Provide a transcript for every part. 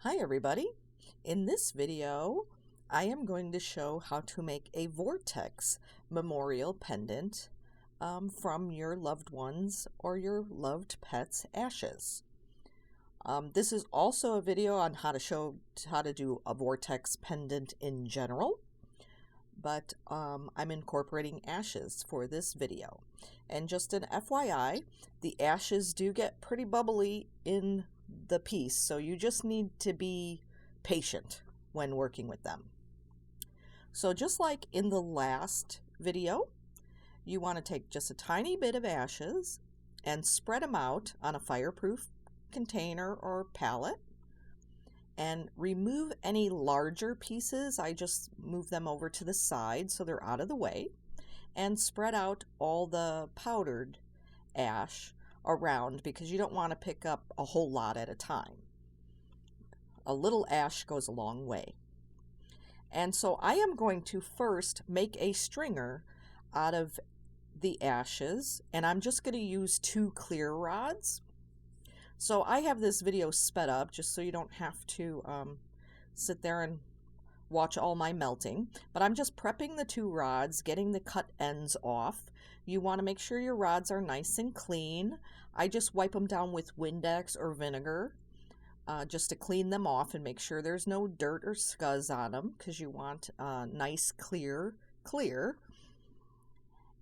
Hi everybody! In this video I am going to show how to make a Vortex memorial pendant from your loved ones or your loved pet's ashes. This is also a video on how to do a Vortex pendant in general, but I'm incorporating ashes for this video. And just an FYI, the ashes do get pretty bubbly in the piece, so you just need to be patient when working with them. So just like in the last video, you want to take just a tiny bit of ashes and spread them out on a fireproof container or pallet and remove any larger pieces. I just move them over to the side so they're out of the way, and spread out all the powdered ash around because you don't want to pick up a whole lot at a time. A little ash goes a long way. And so I am going to first make a stringer out of the ashes, and I'm just going to use 2 clear rods. So I have this video sped up just so you don't have to sit there and watch all my melting, but I'm just prepping the 2 rods, getting the cut ends off. You want to make sure your rods are nice and clean. I just wipe them down with Windex or vinegar just to clean them off and make sure there's no dirt or scuzz on them, because you want nice clear.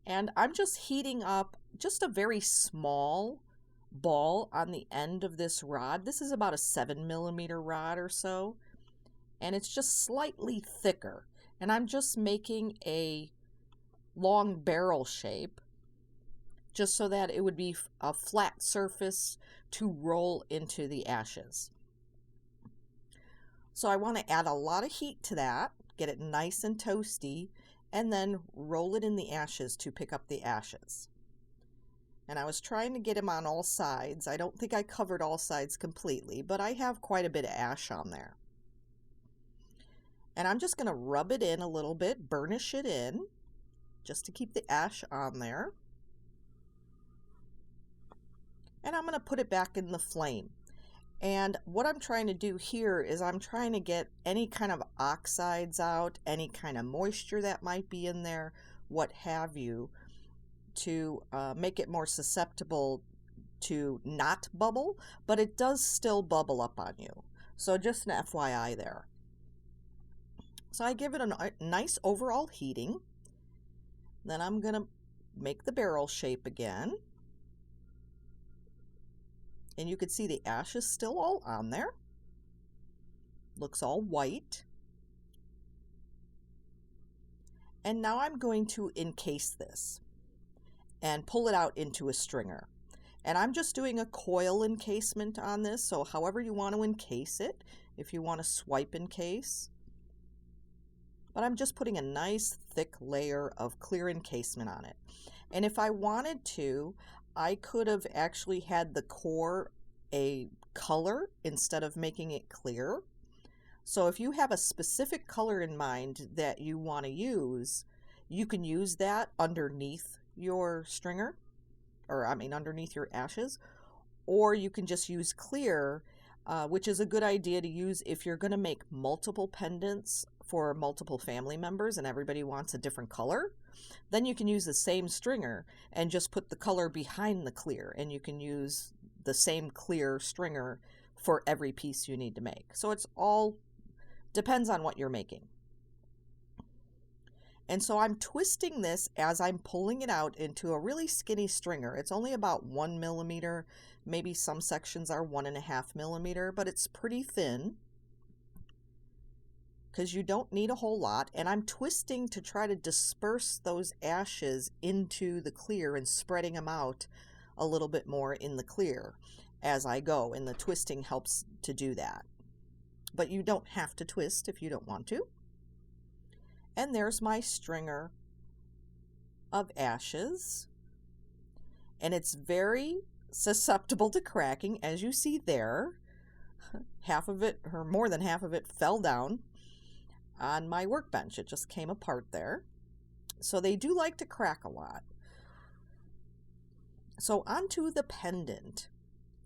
And I'm just heating up just a very small ball on the end of this rod. This is about a 7mm rod or so, and it's just slightly thicker, and I'm just making a long barrel shape just so that it would be a flat surface to roll into the ashes. So I want to add a lot of heat to that, get it nice and toasty, and then roll it in the ashes to pick up the ashes. And I was trying to get them on all sides. I don't think I covered all sides completely, but I have quite a bit of ash on there. And I'm just going to rub it in a little bit, burnish it in, just to keep the ash on there. And I'm going to put it back in the flame. And what I'm trying to do here is I'm trying to get any kind of oxides out, any kind of moisture that might be in there, what have you, to make it more susceptible to not bubble, but it does still bubble up on you. So just an FYI there. So I give it a nice overall heating. Then I'm going to make the barrel shape again. And you can see the ash is still all on there. Looks all white. And now I'm going to encase this and pull it out into a stringer. And I'm just doing a coil encasement on this, so however you want to encase it, if you want to swipe encase. But I'm just putting a nice thick layer of clear encasement on it. And if I wanted to, I could have actually had the core a color instead of making it clear. So if you have a specific color in mind that you want to use, you can use that underneath your stringer, or I mean underneath your ashes, or you can just use clear, which is a good idea to use if you're going to make multiple pendants for multiple family members and everybody wants a different color. Then you can use the same stringer and just put the color behind the clear, and you can use the same clear stringer for every piece you need to make. So it's all depends on what you're making. And so I'm twisting this as I'm pulling it out into a really skinny stringer. It's only about 1mm, maybe some sections are 1.5mm, but it's pretty thin because you don't need a whole lot. And I'm twisting to try to disperse those ashes into the clear and spreading them out a little bit more in the clear as I go, and the twisting helps to do that. But you don't have to twist if you don't want to. And there's my stringer of ashes, and it's very susceptible to cracking, as you see there. Half of it, or more than half of it, fell down on my workbench. It just came apart there. So they do like to crack a lot. So onto the pendant.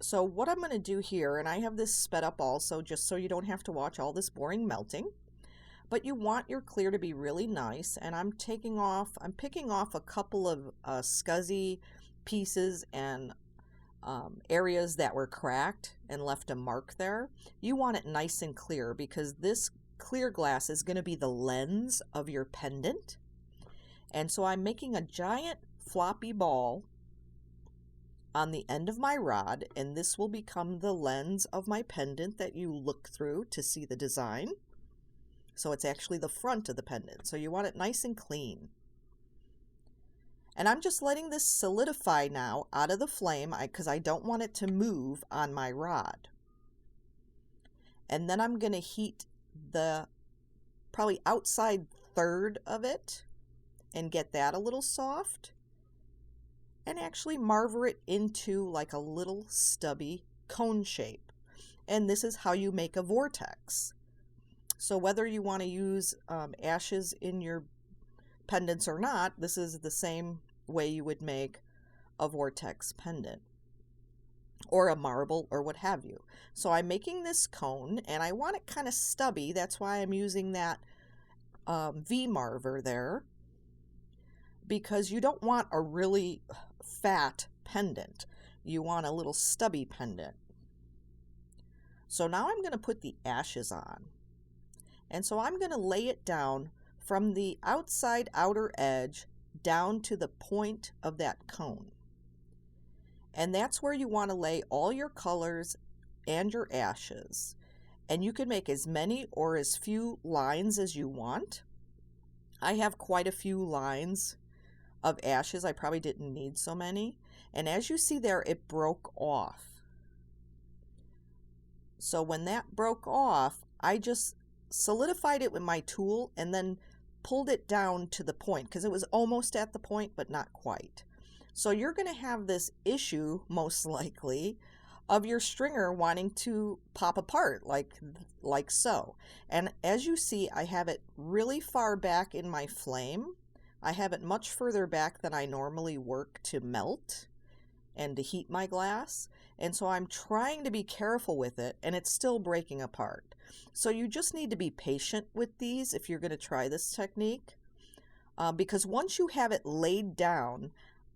So what I'm going to do here, and I have this sped up also just so you don't have to watch all this boring melting, but you want your clear to be really nice, and I'm picking off a couple of scuzzy pieces and areas that were cracked and left a mark there. You want it nice and clear because this clear glass is going to be the lens of your pendant. And so I'm making a giant floppy ball on the end of my rod, and this will become the lens of my pendant that you look through to see the design. So it's actually the front of the pendant. So you want it nice and clean. And I'm just letting this solidify now out of the flame because I don't want it to move on my rod. And then I'm going to heat the probably outside third of it and get that a little soft. And actually marver it into like a little stubby cone shape. And this is how you make a vortex. So whether you want to use ashes in your pendants or not, this is the same way you would make a vortex pendant or a marble or what have you. So I'm making this cone and I want it kind of stubby. That's why I'm using that V marver there, because you don't want a really fat pendant. You want a little stubby pendant. So now I'm going to put the ashes on. And so I'm going to lay it down from the outside outer edge down to the point of that cone. And that's where you want to lay all your colors and your ashes. And you can make as many or as few lines as you want. I have quite a few lines of ashes. I probably didn't need so many. And as you see there, it broke off. So when that broke off, I just solidified it with my tool and then pulled it down to the point because it was almost at the point but not quite. So you're going to have this issue most likely of your stringer wanting to pop apart like so. And as you see, I have it really far back in my flame. I have it much further back than I normally work to melt and to heat my glass. And so I'm trying to be careful with it, and it's still breaking apart. So you just need to be patient with these if you're going to try this technique, because once you have it laid down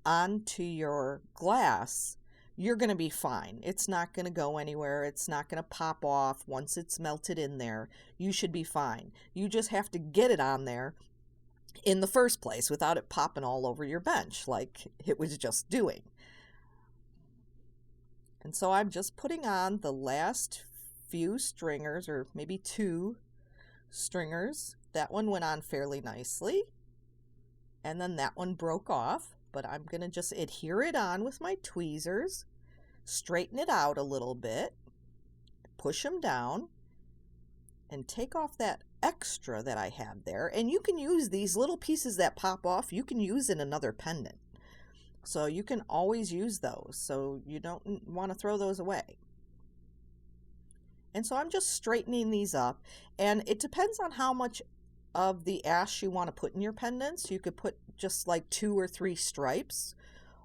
onto your glass, you're going to be fine. It's not going to go anywhere. It's not going to pop off once it's melted in there. You should be fine. You just have to get it on there in the first place without it popping all over your bench like it was just doing. And so I'm just putting on the last few stringers, or maybe 2 stringers. That one went on fairly nicely. And then that one broke off, but I'm going to just adhere it on with my tweezers, straighten it out a little bit, push them down, and take off that extra that I have there. And you can use these little pieces that pop off, you can use in another pendant. So you can always use those, so you don't want to throw those away. And so I'm just straightening these up, and it depends on how much of the ash you want to put in your pendants. You could put just like 2 or 3 stripes,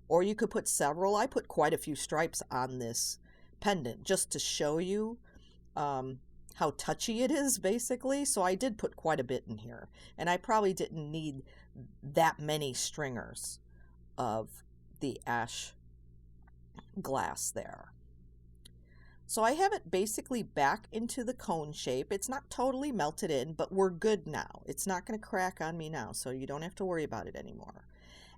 or you could put several. I put quite a few stripes on this pendant just to show you how touchy it is, basically. So I did put quite a bit in here, and I probably didn't need that many stringers of the ash glass there. So I have it basically back into the cone shape. It's not totally melted in, but we're good now. It's not going to crack on me now, so you don't have to worry about it anymore.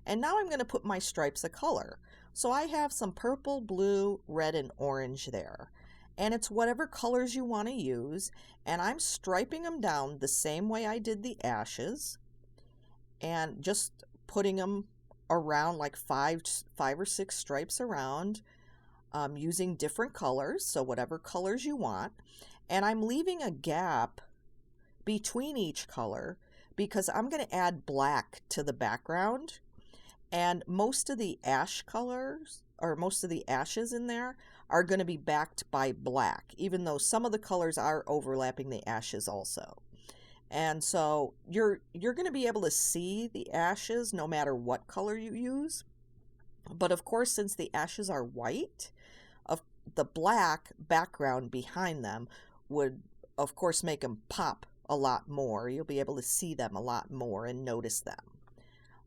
And now I'm going to put my stripes of color. So I have some purple, blue, red, and orange there. And it's whatever colors you want to use. And I'm striping them down the same way I did the ashes, and just putting them around like 5 or 6 stripes around, using different colors, so whatever colors you want. And I'm leaving a gap between each color because I'm going to add black to the background, and most of the ash colors, or most of the ashes in there, are going to be backed by black, even though some of the colors are overlapping the ashes also. And so you're going to be able to see the ashes no matter what color you use. But of course, since the ashes are white, the black background behind them would, of course, make them pop a lot more. You'll be able to see them a lot more and notice them.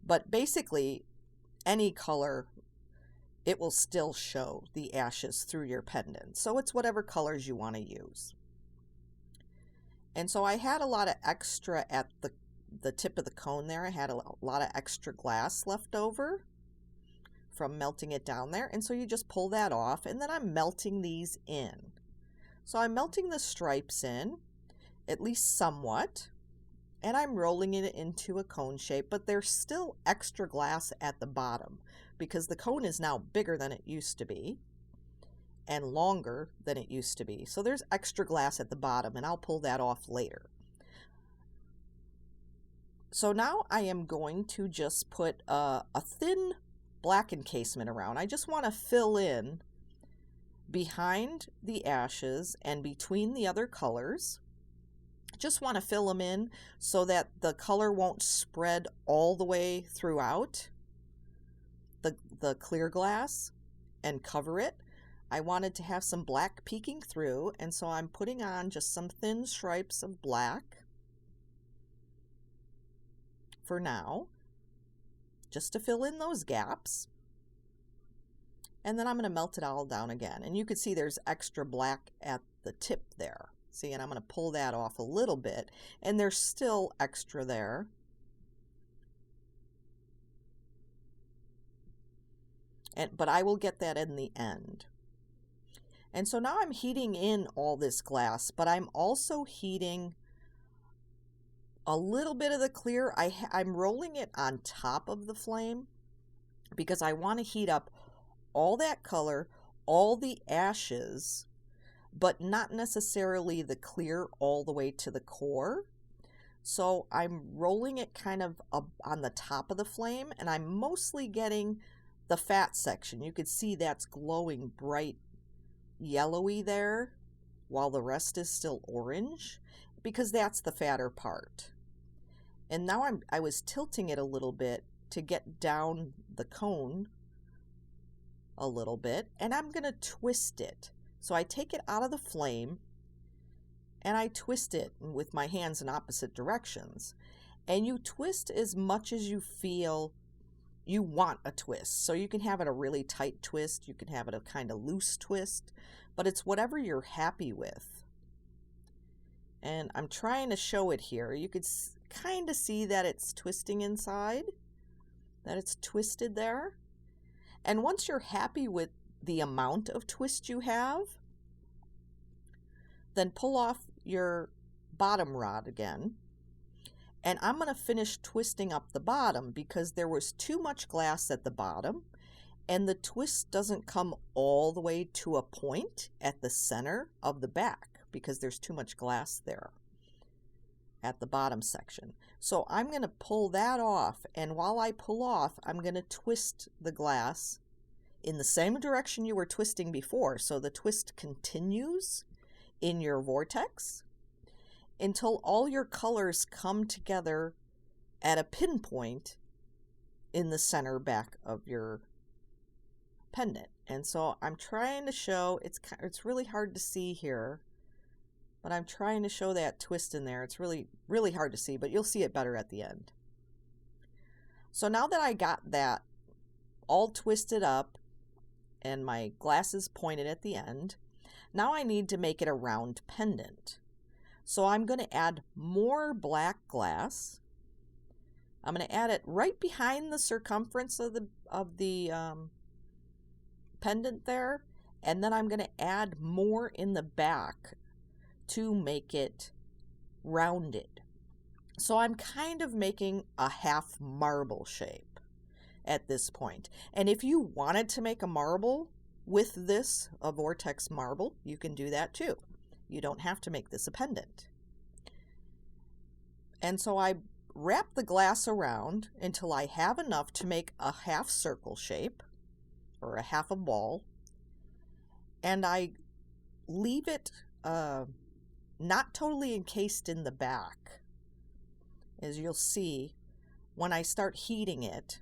But basically, any color, it will still show the ashes through your pendant. So it's whatever colors you want to use. And so I had a lot of extra at the tip of the cone there. I had a lot of extra glass left over from melting it down there. And so you just pull that off, and then I'm melting these in. So I'm melting the stripes in, at least somewhat, and I'm rolling it into a cone shape, but there's still extra glass at the bottom because the cone is now bigger than it used to be and longer than it used to be. So there's extra glass at the bottom, and I'll pull that off later. So now I am going to just put a thin black encasement around. I just want to fill in behind the ashes and between the other colors. Just want to fill them in so that the color won't spread all the way throughout the clear glass and cover it. I wanted to have some black peeking through, and so I'm putting on just some thin stripes of black for now, just to fill in those gaps. And then I'm going to melt it all down again. And you can see there's extra black at the tip there. See, and I'm going to pull that off a little bit, and there's still extra there. But I will get that in the end. And so now I'm heating in all this glass, but I'm also heating a little bit of the clear. I'm rolling it on top of the flame because I want to heat up all that color, all the ashes, but not necessarily the clear all the way to the core. So I'm rolling it kind of up on the top of the flame, and I'm mostly getting the fat section. You can see that's glowing bright yellowy there, while the rest is still orange, because that's the fatter part. And now I was tilting it a little bit to get down the cone a little bit, and I'm going to twist it. So I take it out of the flame and I twist it with my hands in opposite directions. And you twist as much as you feel you want a twist. So you can have it a really tight twist, you can have it a kind of loose twist, but it's whatever you're happy with. And I'm trying to show it here. You could kind of see that it's twisting inside, that it's twisted there. And once you're happy with the amount of twist you have, then pull off your bottom rod again. And I'm going to finish twisting up the bottom because there was too much glass at the bottom, and the twist doesn't come all the way to a point at the center of the back because there's too much glass there at the bottom section. So I'm going to pull that off, and while I pull off, I'm going to twist the glass in the same direction you were twisting before. So the twist continues in your vortex until all your colors come together at a pinpoint in the center back of your pendant. And so I'm trying to show, it's really hard to see here, but I'm trying to show that twist in there. It's really, really hard to see, but you'll see it better at the end. So now that I got that all twisted up and my glasses pointed at the end, now I need to make it a round pendant. So I'm going to add more black glass. I'm going to add it right behind the circumference of the pendant there, and then I'm going to add more in the back to make it rounded. So I'm kind of making a half marble shape at this point. And if you wanted to make a marble with this, a vortex marble, you can do that too. You don't have to make this a pendant. And so I wrap the glass around until I have enough to make a half circle shape or a half a ball, and I leave it not totally encased in the back. As you'll see, when I start heating it,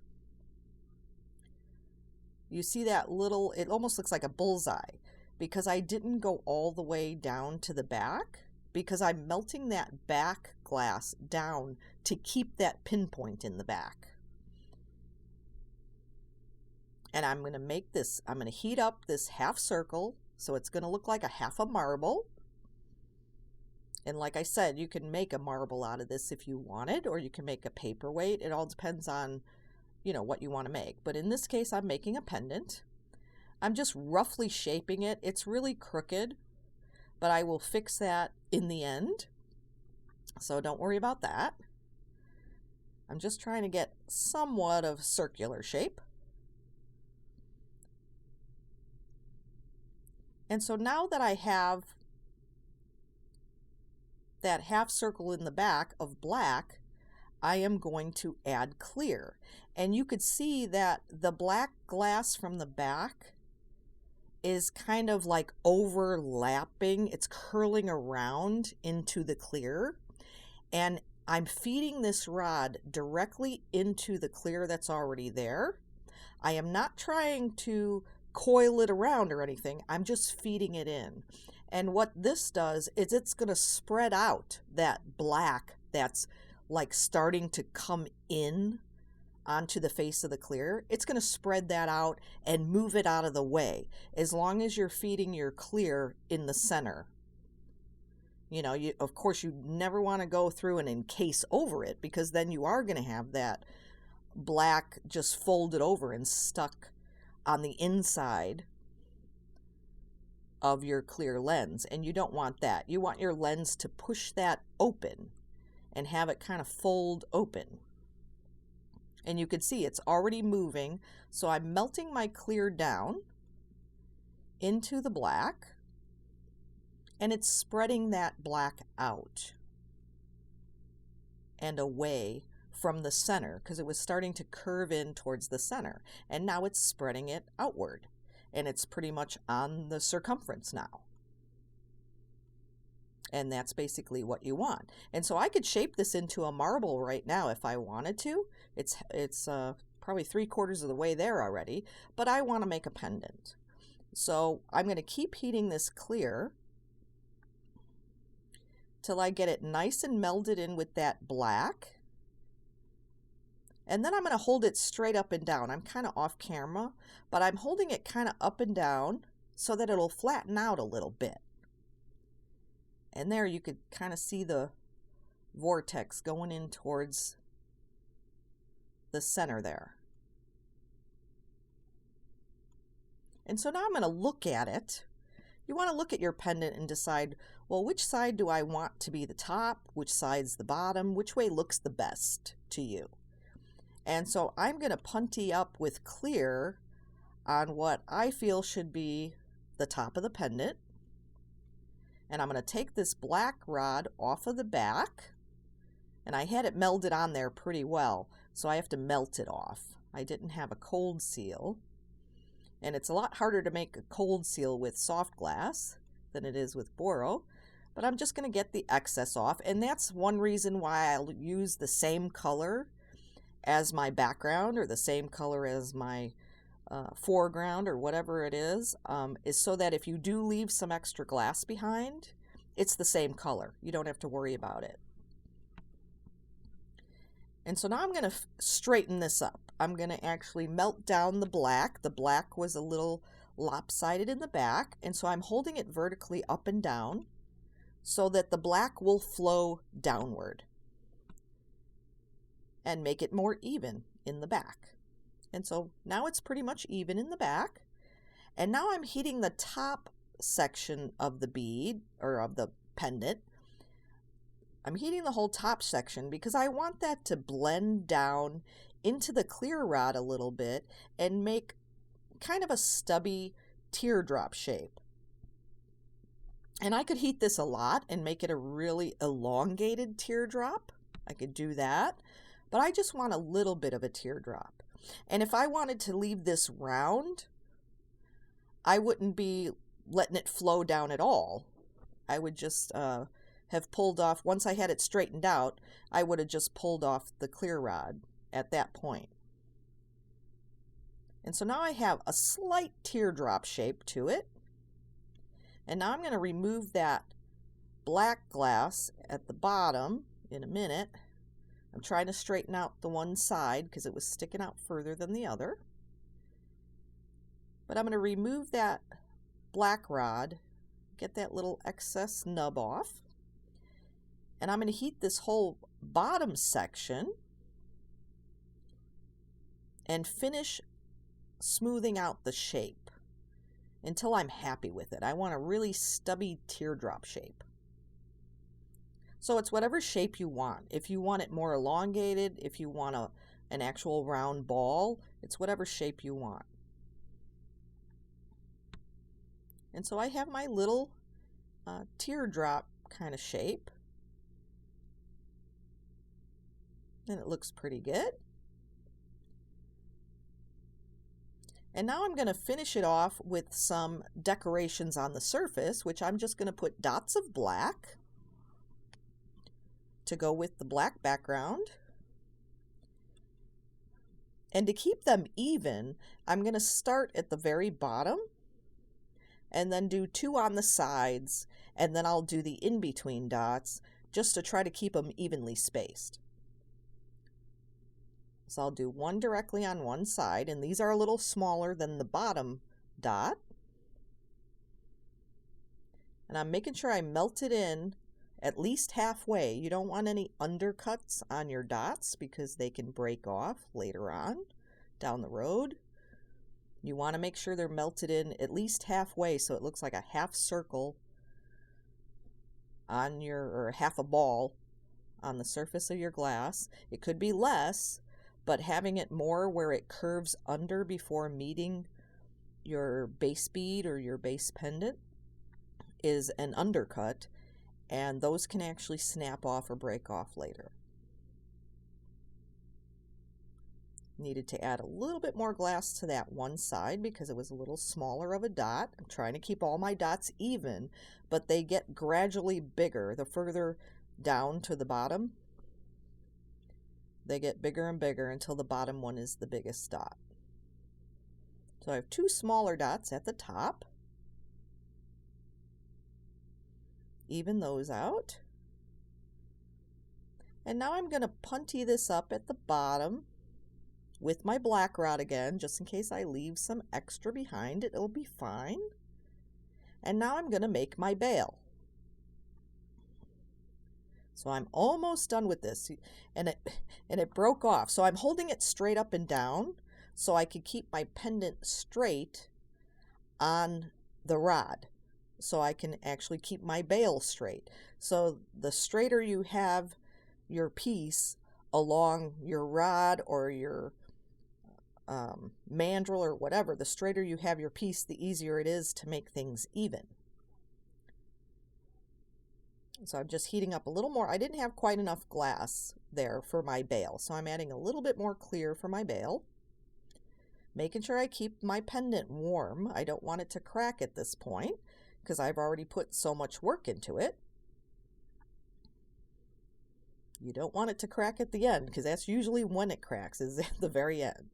you see that little, it almost looks like a bullseye. because I didn't go all the way down to the back, because I'm melting that back glass down to keep that pinpoint in the back. And I'm going to make this, I'm going to heat up this half circle, so it's going to look like a half a marble. And like I said, you can make a marble out of this if you wanted, or you can make a paperweight. It all depends on, you know, what you want to make. But in this case, I'm making a pendant. I'm just roughly shaping it. It's really crooked, but I will fix that in the end. So don't worry about that. I'm just trying to get somewhat of circular shape. And so now that I have that half circle in the back of black, I am going to add clear. And you could see that the black glass from the back is kind of like overlapping. It's curling around into the clear. And I'm feeding this rod directly into the clear that's already there. I am not trying to coil it around or anything. I'm just feeding it in. And what this does is it's going to spread out that black that's like starting to come in onto the face of the clear. It's going to spread that out and move it out of the way, as long as you're feeding your clear in the center. You know, of course, you never want to go through and encase over it, because then you are going to have that black just folded over and stuck on the inside of your clear lens, and you don't want that. You want your lens to push that open and have it kind of fold open. And you can see it's already moving, so I'm melting my clear down into the black, and it's spreading that black out and away from the center, because it was starting to curve in towards the center, and now it's spreading it outward, and it's pretty much on the circumference now. And that's basically what you want. And so I could shape this into a marble right now if I wanted to. It's probably 3/4 of the way there already, but I want to make a pendant. So I'm going to keep heating this clear till I get it nice and melded in with that black. And then I'm going to hold it straight up and down. I'm kind of off camera, but I'm holding it kind of up and down so that it'll flatten out a little bit. And there you could kind of see the vortex going in towards the center there. And so now I'm going to look at it. You want to look at your pendant and decide, well, which side do I want to be the top? Which side's the bottom? Which way looks the best to you? And so I'm going to punty up with clear on what I feel should be the top of the pendant. And I'm going to take this black rod off of the back. And I had it melded on there pretty well, so I have to melt it off. I didn't have a cold seal. And it's a lot harder to make a cold seal with soft glass than it is with boro. But I'm just going to get the excess off. And that's one reason why I'll use the same color as my background, or the same color as my foreground, or whatever it is so that if you do leave some extra glass behind, it's the same color. You don't have to worry about it. And so now I'm going to straighten this up. I'm going to actually melt down the black. The black was a little lopsided in the back, and so I'm holding it vertically up and down so that the black will flow downward and make it more even in the back. And so now it's pretty much even in the back. And now I'm heating the top section of the bead, or of the pendant. I'm heating the whole top section because I want that to blend down into the clear rod a little bit and make kind of a stubby teardrop shape. And I could heat this a lot and make it a really elongated teardrop. I could do that, but I just want a little bit of a teardrop. And if I wanted to leave this round, I wouldn't be letting it flow down at all. I would just have pulled off, once I had it straightened out, I would have just pulled off the clear rod at that point. And so now I have a slight teardrop shape to it. And now I'm going to remove that black glass at the bottom in a minute. I'm trying to straighten out the one side because it was sticking out further than the other. But I'm going to remove that black rod, get that little excess nub off, and I'm going to heat this whole bottom section and finish smoothing out the shape until I'm happy with it. I want a really stubby teardrop shape. So it's whatever shape you want. If you want it more elongated, if you want an actual round ball, it's whatever shape you want. And so I have my little teardrop kind of shape. And it looks pretty good. And now I'm going to finish it off with some decorations on the surface, which I'm just going to put dots of black to go with the black background. And to keep them even, I'm going to start at the very bottom and then do 2 on the sides, and then I'll do the in-between dots just to try to keep them evenly spaced. So I'll do 1 directly on one side, and these are a little smaller than the bottom dot. And I'm making sure I melt it in at least halfway. You don't want any undercuts on your dots because they can break off later on down the road. You want to make sure they're melted in at least halfway so it looks like a half circle on your, or half a ball on the surface of your glass. It could be less, but having it more where it curves under before meeting your base bead or your base pendant is an undercut, and those can actually snap off or break off later. Needed to add a little bit more glass to that one side because it was a little smaller of a dot. I'm trying to keep all my dots even, but they get gradually bigger. The further down to the bottom, they get bigger and bigger until the bottom one is the biggest dot. So I have 2 smaller dots at the top. Even those out. And now I'm going to punty this up at the bottom with my black rod again, just in case I leave some extra behind. It'll be fine. And now I'm going to make my bail. So I'm almost done with this, and it broke off. So I'm holding it straight up and down so I could keep my pendant straight on the rod, so I can actually keep my bail straight. So the straighter you have your piece along your rod or your mandrel or whatever, the straighter you have your piece, the easier it is to make things even. So I'm just heating up a little more. I didn't have quite enough glass there for my bail, so I'm adding a little bit more clear for my bail. Making sure I keep my pendant warm. I don't want it to crack at this point because I've already put so much work into it. You don't want it to crack at the end because that's usually when it cracks, is at the very end.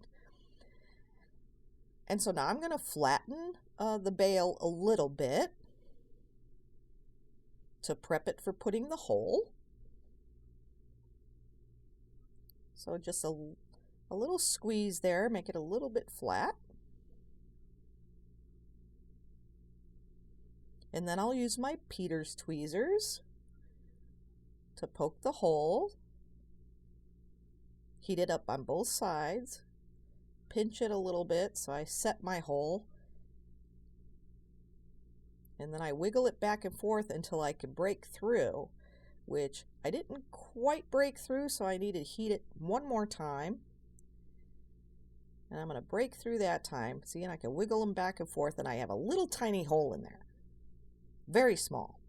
And so now I'm going to flatten the bail a little bit to prep it for putting the hole. So just a little squeeze there, make it a little bit flat. And then I'll use my Peter's tweezers to poke the hole. Heat it up on both sides. Pinch it a little bit so I set my hole. And then I wiggle it back and forth until I can break through, which I didn't quite break through, so I need to heat it one more time. And I'm going to break through that time. See, and I can wiggle them back and forth, and I have a little tiny hole in there. Very small.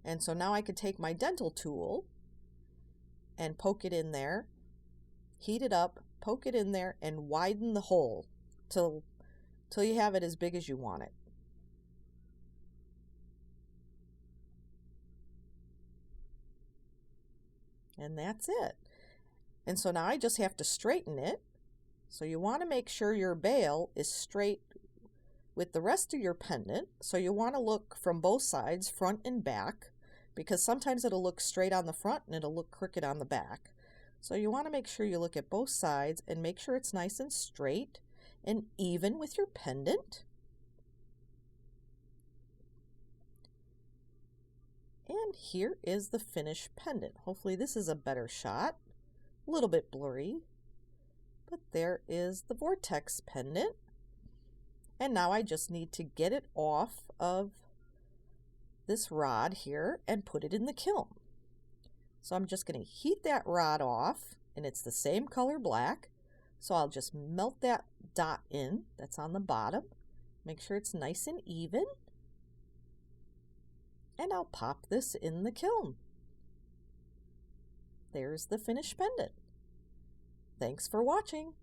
And so now I can take my dental tool and poke it in there, heat it up, poke it in there, and widen the hole till you have it as big as you want it. And that's it. And so now I just have to straighten it. So you want to make sure your bail is straight with the rest of your pendant. So you want to look from both sides, front and back, because sometimes it'll look straight on the front and it'll look crooked on the back. So you want to make sure you look at both sides and make sure it's nice and straight and even with your pendant. And here is the finished pendant. Hopefully this is a better shot. A little bit blurry, but there is the Vortex pendant. And now I just need to get it off of this rod here and put it in the kiln. So I'm just going to heat that rod off, and it's the same color black. So I'll just melt that dot in that's on the bottom. Make sure it's nice and even. And I'll pop this in the kiln. There's the finished pendant. Thanks for watching.